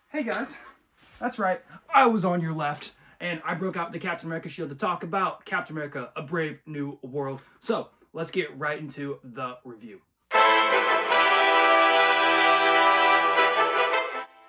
Hey guys, that's right, I was on your left, and I broke out the Captain America shield to talk about Captain America, A Brave New World. So, let's get right into the review.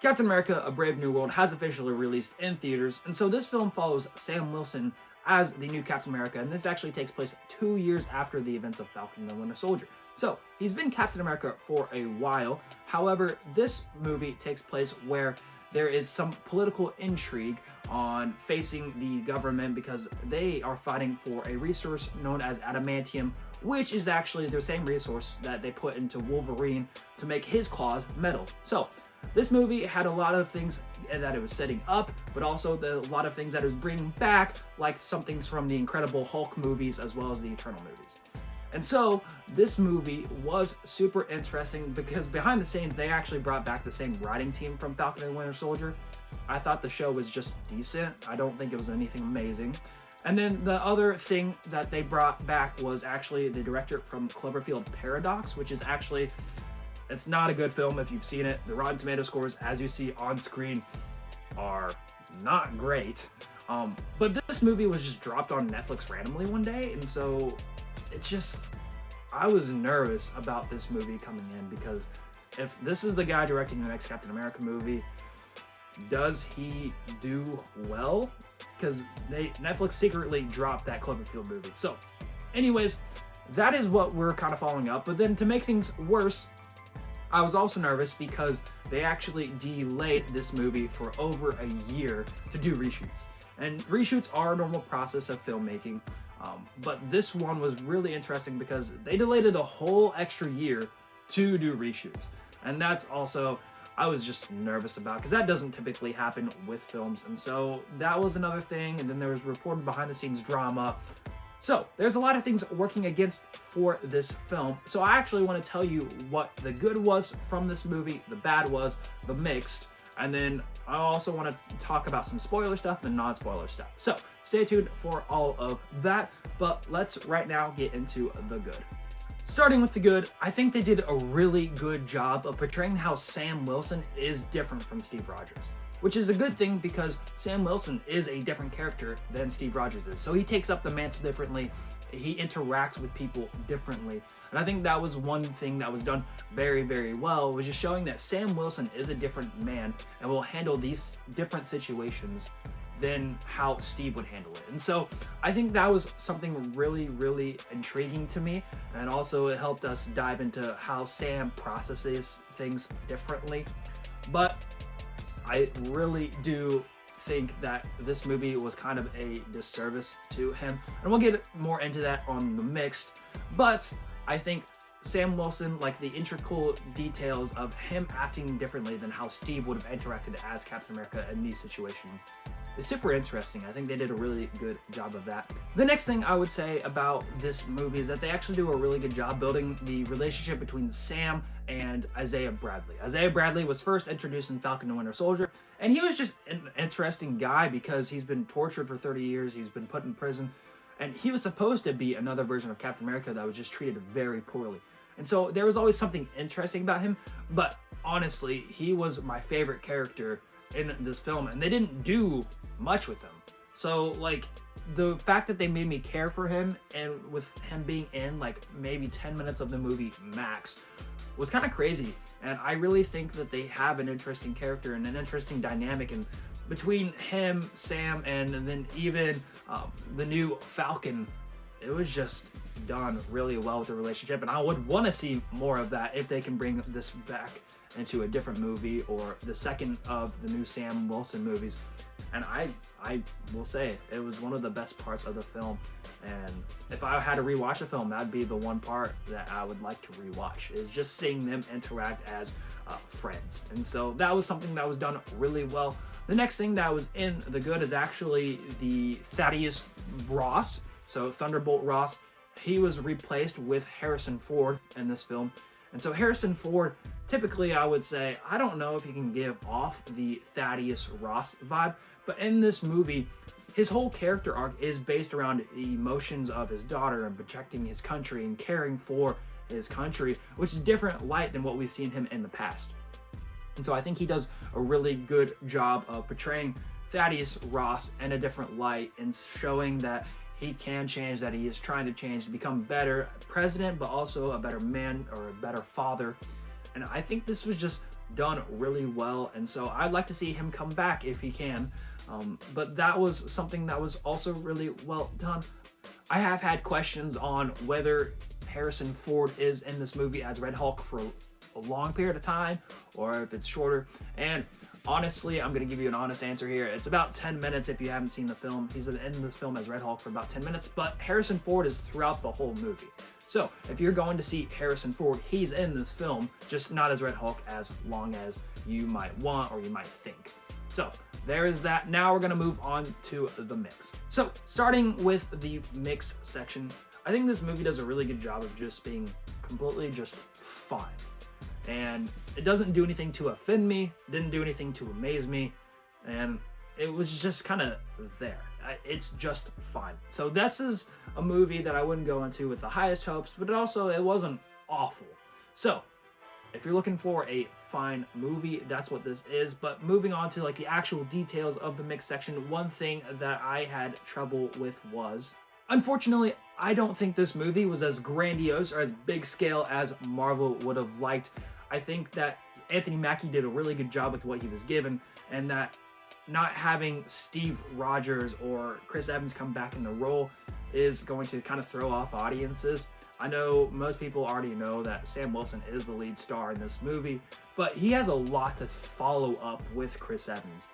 Captain America, A Brave New World has officially released in theaters, and so this film follows Sam Wilson as the new Captain America, and this actually takes place 2 years after the events of Falcon and the Winter Soldier. So, he's been Captain America for a while. However, this movie takes place where there is some political intrigue on facing the government because they are fighting for a resource known as adamantium, which is actually the same resource that they put into Wolverine to make his claws metal. So, this movie had a lot of things that it was setting up, but also a lot of things that it was bringing back, like some things from the Incredible Hulk movies as well as the Eternal movies. And so, this movie was super interesting because behind the scenes, they actually brought back the same writing team from Falcon and Winter Soldier. I thought the show was just decent. I don't think it was anything amazing. And then the other thing that they brought back was actually the director from Cloverfield Paradox, which is actually, it's not a good film if you've seen it. The Rotten Tomato scores, as you see on screen, are not great. But this movie was just dropped on Netflix randomly one day, and so it's just, I was nervous about this movie coming in because if this is the guy directing the next Captain America movie, does he do well? Because Netflix secretly dropped that Cloverfield movie. So, anyways, that is what we're kind of following up. But then to make things worse, I was also nervous because they actually delayed this movie for over a year to do reshoots. And reshoots are a normal process of filmmaking. But this one was really interesting because they delayed it a whole extra year to do reshoots. And that's also, I was just nervous about because that doesn't typically happen with films. And so that was another thing. And then there was reported behind the scenes drama. So there's a lot of things working against for this film. So I actually want to tell you what the good was from this movie, the bad was, the mixed. And then I also want to talk about some spoiler stuff and non-spoiler stuff. So stay tuned for all of that, but let's right now get into the good. Starting with the good, I think they did a really good job of portraying how Sam Wilson is different from Steve Rogers, which is a good thing because Sam Wilson is a different character than Steve Rogers is. So he takes up the mantle differently. He interacts with people differently. And I think that was one thing that was done very, very well, was just showing that Sam Wilson is a different man and will handle these different situations than how Steve would handle it. And so I think that was something really, really intriguing to me. And also it helped us dive into how Sam processes things differently. But I really do think that this movie was kind of a disservice to him, and we'll get more into that on the mixed. But I think Sam Wilson, like the integral details of him acting differently than how Steve would have interacted as Captain America in these situations, is super interesting. I think they did a really good job of that. The next thing I would say about this movie is that they actually do a really good job building the relationship between Sam and Isaiah Bradley. Isaiah Bradley was first introduced in Falcon and Winter Soldier, and he was just an interesting guy because he's been tortured for 30 years, he's been put in prison, and he was supposed to be another version of Captain America that was just treated very poorly. And so there was always something interesting about him, but honestly, he was my favorite character in this film, and they didn't do much with him. So like the fact that they made me care for him, and with him being in like maybe 10 minutes of the movie max, was kind of crazy. And I really think that they have an interesting character and an interesting dynamic in between him, Sam, and then even the new Falcon. It was just done really well with the relationship, and I would want to see more of that if they can bring this back into a different movie or the second of the new Sam Wilson movies. And I will say it was one of the best parts of the film, and if I had to rewatch the film, that'd be the one part that I would like to rewatch, is just seeing them interact as friends. And so that was something that was done really well. The next thing that was in the good is actually the Thaddeus Ross. So Thunderbolt Ross, he was replaced with Harrison Ford in this film. And so Harrison Ford, typically I would say, I don't know if he can give off the Thaddeus Ross vibe, but in this movie, his whole character arc is based around the emotions of his daughter and protecting his country and caring for his country, which is different light than what we've seen him in the past. And so I think he does a really good job of portraying Thaddeus Ross in a different light and showing that he can change, that he is trying to change to become better president, but also a better man or a better father. And I think this was just done really well. And so I'd like to see him come back if he can. But that was something that was also really well done. I have had questions on whether Harrison Ford is in this movie as Red Hulk for a long period of time or if it's shorter. And honestly, I'm going to give you an honest answer here. It's about 10 minutes if you haven't seen the film. He's in this film as Red Hulk for about 10 minutes, but Harrison Ford is throughout the whole movie. So if you're going to see Harrison Ford, he's in this film, just not as Red Hulk as long as you might want or you might think. So there is that. Now we're going to move on to the mix. So starting with the mix section, I think this movie does a really good job of just being completely just fine. And it doesn't do anything to offend me, didn't do anything to amaze me, and it was just kind of there. It's just fine. So this is a movie that I wouldn't go into with the highest hopes, but it wasn't awful. So if you're looking for a fine movie, that's what this is. But moving on to like the actual details of the mix section, one thing that I had trouble with was, unfortunately, I don't think this movie was as grandiose or as big scale as Marvel would have liked. I think that Anthony Mackie did a really good job with what he was given, and that not having Steve Rogers or Chris Evans come back in the role is going to kind of throw off audiences. I know most people already know that Sam Wilson is the lead star in this movie, but he has a lot to follow up with Chris Evans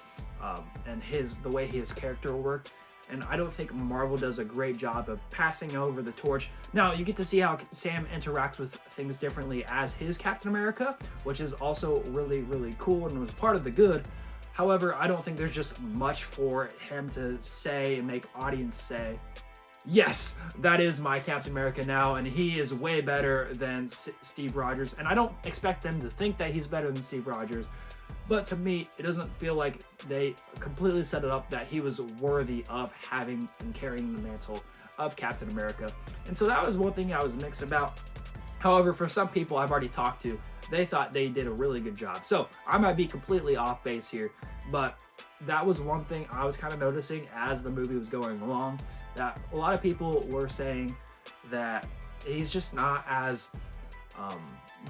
and the way his character worked. And I don't think Marvel does a great job of passing over the torch. Now, you get to see how Sam interacts with things differently as his Captain America, which is also really, really cool and was part of the good. However, I don't think there's just much for him to say and make audience say, yes, that is my Captain America now, and he is way better than Steve Rogers. And I don't expect them to think that he's better than Steve Rogers, but to me, it doesn't feel like they completely set it up that he was worthy of having and carrying the mantle of Captain America. And so that was one thing I was mixed about. However, for some people I've already talked to, they thought they did a really good job. So I might be completely off base here, but that was one thing I was kind of noticing as the movie was going along, that a lot of people were saying that he's just not as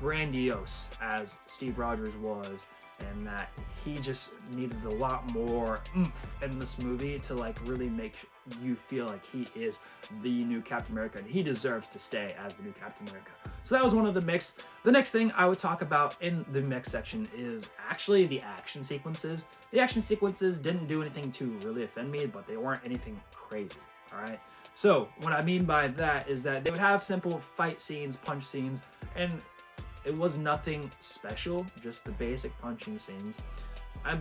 grandiose as Steve Rogers was, and that he just needed a lot more oomph in this movie to like really make you feel like he is the new Captain America and he deserves to stay as the new Captain America. So that was one of the mix. The next thing I would talk about in the mix section is actually the action sequences. The action sequences didn't do anything to really offend me, but they weren't anything crazy, all right? So what I mean by that is that they would have simple fight scenes, punch scenes, and it was nothing special, just the basic punching scenes.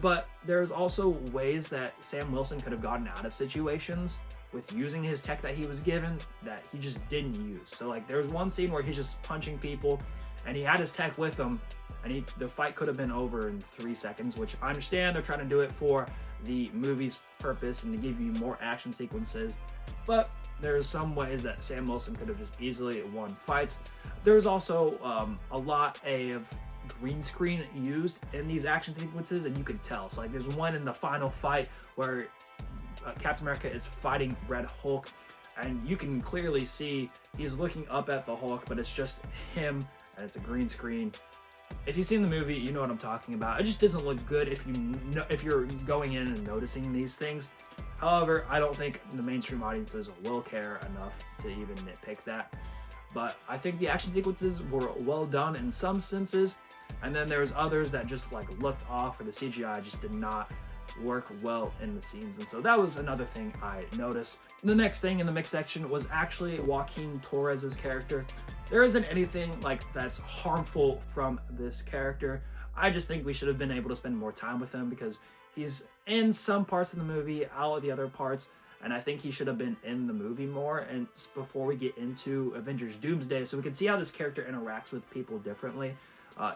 But there's also ways that Sam Wilson could have gotten out of situations with using his tech that he was given that he just didn't use. So like there was one scene where he's just punching people and he had his tech with him, and the fight could have been over in 3 seconds, which I understand they're trying to do it for the movie's purpose and to give you more action sequences. But there's some ways that Sam Wilson could have just easily won fights. There's also a lot of green screen used in these action sequences, and you could tell. So like there's one in the final fight where Captain America is fighting Red Hulk, and you can clearly see he's looking up at the Hulk, but it's just him, and it's a green screen. If you've seen the movie, you know what I'm talking about. It just doesn't look good if you're going in and noticing these things. However, I don't think the mainstream audiences will care enough to even nitpick that. But I think the action sequences were well done in some senses, and then there's others that just like looked off, or the CGI just did not work well in the scenes. And so that was another thing I noticed. The next thing in the mix section was actually Joaquin Torres's character. There isn't anything like that's harmful from this character. I just think we should have been able to spend more time with him because he's in some parts of the movie, out of the other parts, and I think he should have been in the movie more and before we get into Avengers Doomsday, so we can see how this character interacts with people differently.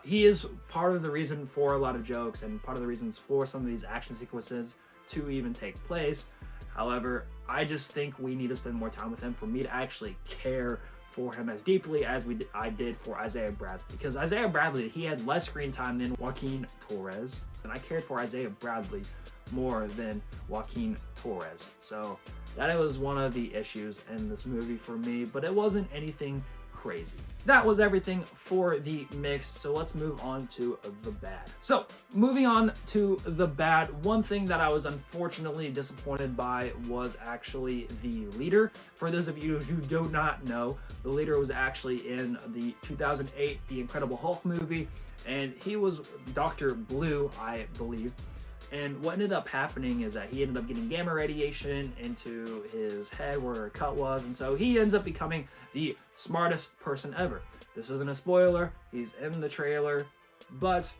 He is part of the reason for a lot of jokes and part of the reasons for some of these action sequences to even take place. However, I just think we need to spend more time with him for me to actually care for him as deeply as I did for Isaiah Bradley, because Isaiah Bradley, he had less screen time than Joaquin Torres, and I cared for Isaiah Bradley more than Joaquin Torres. So that was one of the issues in this movie for me, but it wasn't anything crazy. That was everything for the mix, so let's move on to the bad. So moving on to the bad, one thing that I was unfortunately disappointed by was actually the leader. For those of you who do not know, the leader was actually in the 2008 The Incredible Hulk movie, and he was Dr. Blue, I believe. And what ended up happening is that he ended up getting gamma radiation into his head where a cut was, and so he ends up becoming the smartest person ever. This isn't a spoiler, he's in the trailer, but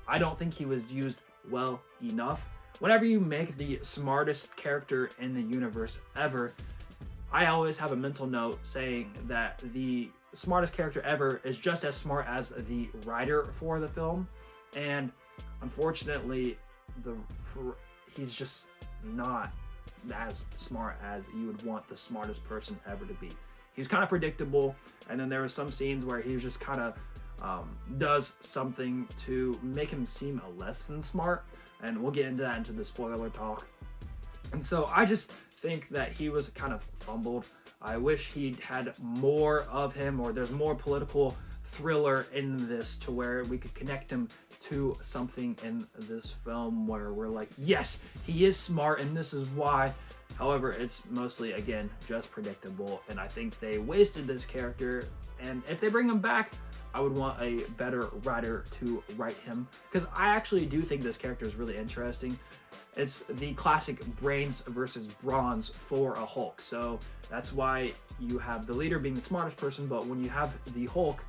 I don't think he was used well enough. Whenever you make the smartest character in the universe ever, I always have a mental note saying that the smartest character ever is just as smart as the writer for the film, and unfortunately, he's just not as smart as you would want the smartest person ever to be. He was kind of predictable, and then there were some scenes where he was just kind of does something to make him seem less than smart, and we'll get into that into the spoiler talk. And so I just think that he was kind of fumbled. I wish he had more of him, or there's more political thriller in this to where we could connect him to something in this film where we're like, yes, he is smart and this is why. However, it's mostly, again, just predictable, and I think they wasted this character, and if they bring him back, I would want a better writer to write him, because I actually do think this character is really interesting. It's the classic brains versus bronze for a Hulk, so that's why you have the leader being the smartest person, but when you have the Hulk,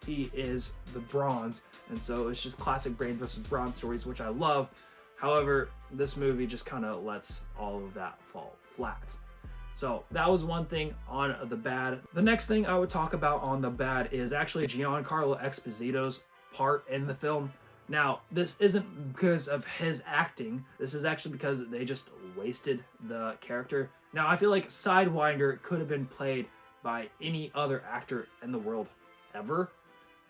he is the bronze, and so it's just classic brain versus bronze stories, which I love. However, this movie just kind of lets all of that fall flat. So that was one thing on the bad. The next thing I would talk about on the bad is actually Giancarlo Esposito's part in the film. Now, this isn't because of his acting. This is actually because they just wasted the character. Now, I feel like Sidewinder could have been played by any other actor in the world ever.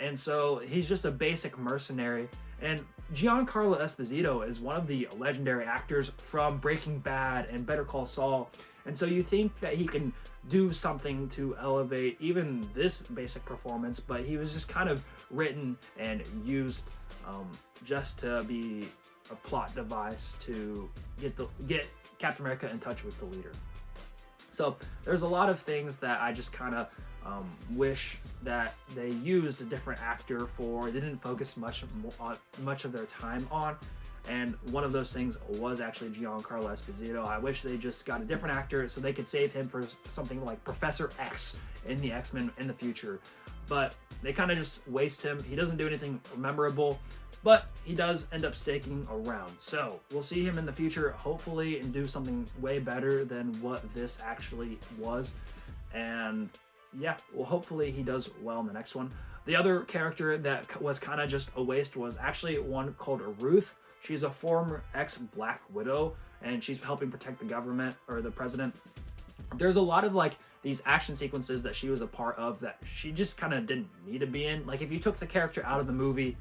And so he's just a basic mercenary. And Giancarlo Esposito is one of the legendary actors from Breaking Bad and Better Call Saul. And so you think that he can do something to elevate even this basic performance, but he was just kind of written and used just to be a plot device to get Captain America in touch with the leader. So there's a lot of things that I just kind of wish that they used a different actor for. They didn't focus much of their time on, and one of those things was actually Giancarlo Esposito. I wish they just got a different actor so they could save him for something like Professor X in the X-Men in the future, but they kind of just waste him. He doesn't do anything memorable, but he does end up sticking around. So we'll see him in the future, hopefully, and do something way better than what this actually was. And yeah, well, hopefully he does well in the next one. The other character that was kind of just a waste was actually one called Ruth. She's a former ex-Black Widow, and she's helping protect the government, or the president. There's a lot of like these action sequences that she was a part of that she just kind of didn't need to be in. Like if you took the character out of the movie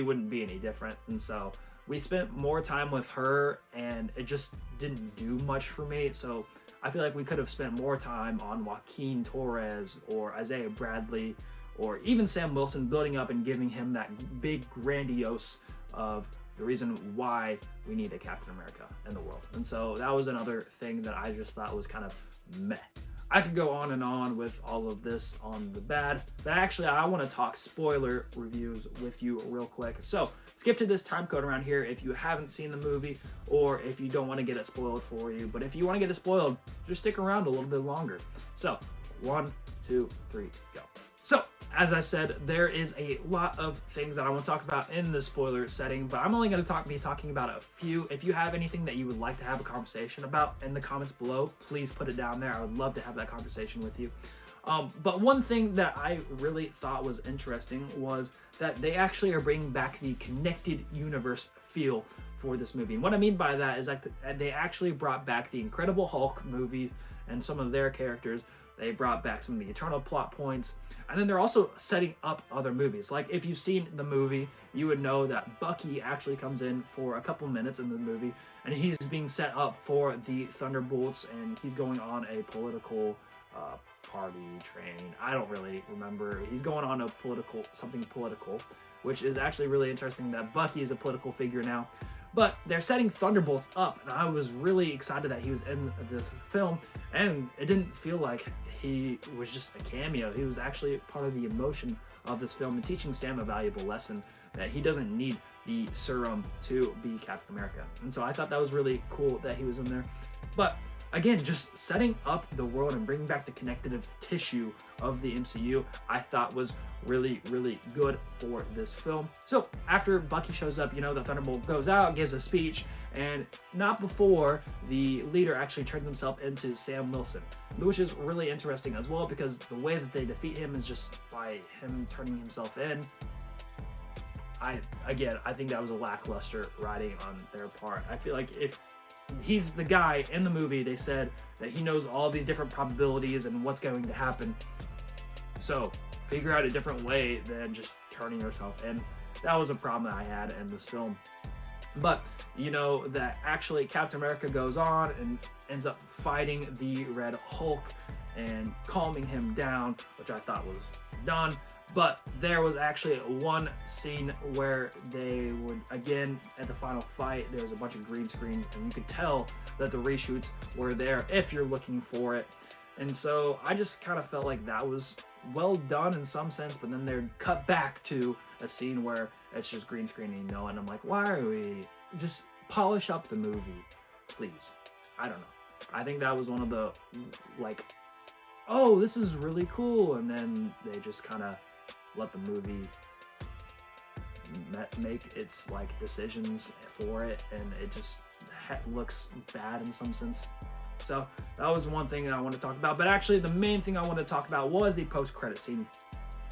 wouldn't be any different. And so we spent more time with her, and it just didn't do much for me. So I feel like we could have spent more time on Joaquin Torres or Isaiah Bradley or even Sam Wilson, building up and giving him that big grandiose of the reason why we need a Captain America in the world. And so that was another thing that I just thought was kind of meh. I could go on and on with all of this on the bad, but actually I want to talk spoiler reviews with you real quick. So skip to this time code around here if you haven't seen the movie, or if you don't want to get it spoiled for you. But if you want to get it spoiled, just stick around a little bit longer. So 1, 2, 3, go. So as I said, there is a lot of things that I want to talk about in the spoiler setting, but I'm only going to be talking about a few. If you have anything that you would like to have a conversation about in the comments below, please put it down there. I would love to have that conversation with you. But one thing that I really thought was interesting was that they actually are bringing back the connected universe feel for this movie. And what I mean by that is that they actually brought back the Incredible Hulk movie and some of their characters They brought back some of the Eternal plot points. And then they're also setting up other movies. Like, if you've seen the movie, you would know that Bucky actually comes in for a couple minutes in the movie, and he's being set up for the Thunderbolts, and he's going on a political party train. I don't really remember. He's going on a something political, which is actually really interesting that Bucky is a political figure now. But they're setting Thunderbolts up, and I was really excited that he was in the film, and it didn't feel like he was just a cameo. He was actually part of the emotion of this film and teaching Sam a valuable lesson that he doesn't need the serum to be Captain America. And so I thought that was really cool that he was in there. But again, just setting up the world and bringing back the connective tissue of the MCU, I thought was really, really good for this film. So after Bucky shows up, the Thunderbolt goes out, gives a speech, and not before the leader actually turns himself into Sam Wilson, which is really interesting as well, because the way that they defeat him is just by him turning himself in. I think that was a lackluster writing on their part. I feel like if he's the guy in the movie, they said that he knows all these different probabilities and what's going to happen. So figure out a different way than just turning yourself in. That was a problem that I had in this film. But that actually Captain America goes on and ends up fighting the Red Hulk and calming him down, which I thought was done. But there was actually one scene where they would, again, at the final fight, there was a bunch of green screen, and you could tell that the reshoots were there if you're looking for it. And so I just kind of felt like that was well done in some sense, but then they'd cut back to a scene where it's just green screening, and I'm like, why are we just polish up the movie, please? I don't know. I think that was one of the, like, oh, this is really cool, and then they just kind of let the movie make its like decisions for it, and it just looks bad in some sense. So that was one thing that I want to talk about. But actually, the main thing I want to talk about was the post-credit scene.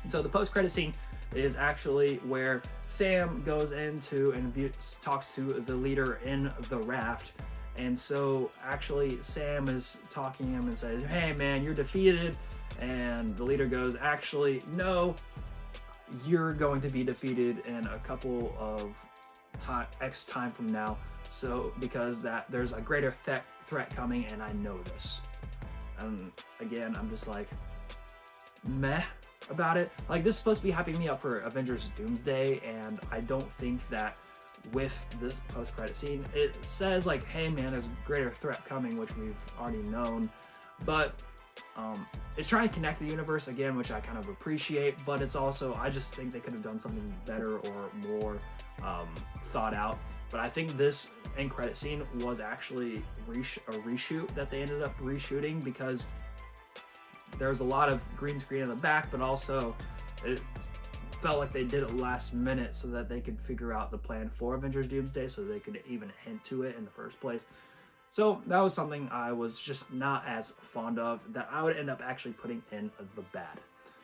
So the post-credit scene is actually where Sam goes into and talks to the leader in the raft. And so actually Sam is talking to him and says, hey man, you're defeated. And the leader goes, actually, no, you're going to be defeated in a couple of time from now. So because there's a greater threat coming, and I know this. And again, I'm just like meh about it. Like, this is supposed to be hyping me up for Avengers Doomsday, and I don't think that with this post-credit scene, it says like, hey man, there's a greater threat coming, which we've already known, but it's trying to connect the universe again, which I kind of appreciate, but it's also, I just think they could have done something better or more thought out. But I think this end credit scene was actually a reshoot that they ended up reshooting, because there's a lot of green screen in the back, but also it felt like they did it last minute so that they could figure out the plan for Avengers Doomsday, so they could even hint to it in the first place. So that was something I was just not as fond of, that I would end up actually putting in the bad.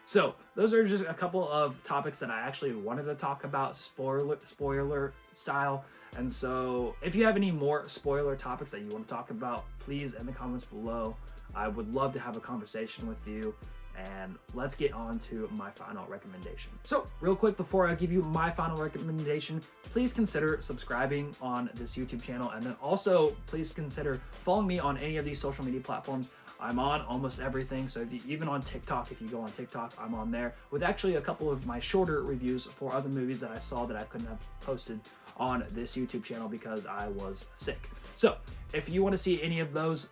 So those are just a couple of topics that I actually wanted to talk about spoiler style. And so if you have any more spoiler topics that you want to talk about, please in the comments below. I would love to have a conversation with you. And let's get on to my final recommendation. So real quick, before I give you my final recommendation, please consider subscribing on this YouTube channel. And then also please consider following me on any of these social media platforms. I'm on almost everything. So even on TikTok, if you go on TikTok, I'm on there with actually a couple of my shorter reviews for other movies that I saw that I couldn't have posted on this YouTube channel because I was sick. So if you want to see any of those,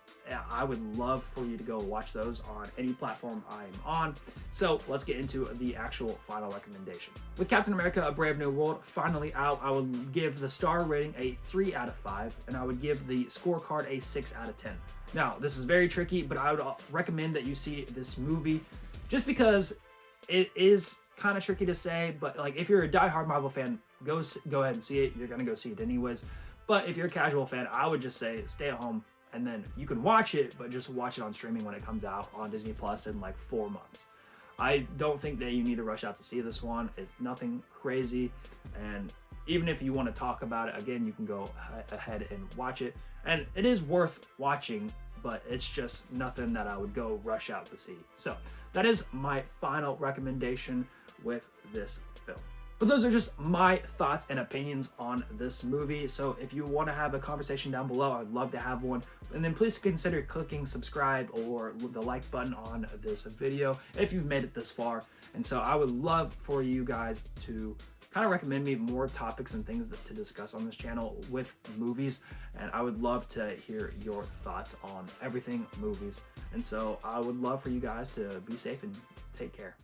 I would love for you to go watch those on any platform I'm on. So let's get into the actual final recommendation. With Captain America: A Brave New World finally out, I would give the star rating a 3 out of 5, and I would give the scorecard a 6 out of 10. Now, this is very tricky, but I would recommend that you see this movie just because it is kind of tricky to say, but like if you're a diehard Marvel fan, go ahead and see it. You're going to go see it anyways. But if you're a casual fan, I would just say stay at home, and then you can watch it, but just watch it on streaming when it comes out on Disney Plus in like 4 months. I don't think that you need to rush out to see this one. It's nothing crazy. And even if you want to talk about it, again, you can go ahead and watch it. And it is worth watching, but it's just nothing that I would go rush out to see. So that is my final recommendation with this film. But those are just my thoughts and opinions on this movie. So if you want to have a conversation down below, I'd love to have one. And then please consider clicking subscribe or the like button on this video if you've made it this far. And so I would love for you guys to kind of recommend me more topics and things to discuss on this channel with movies. And I would love to hear your thoughts on everything movies. And so I would love for you guys to be safe and take care.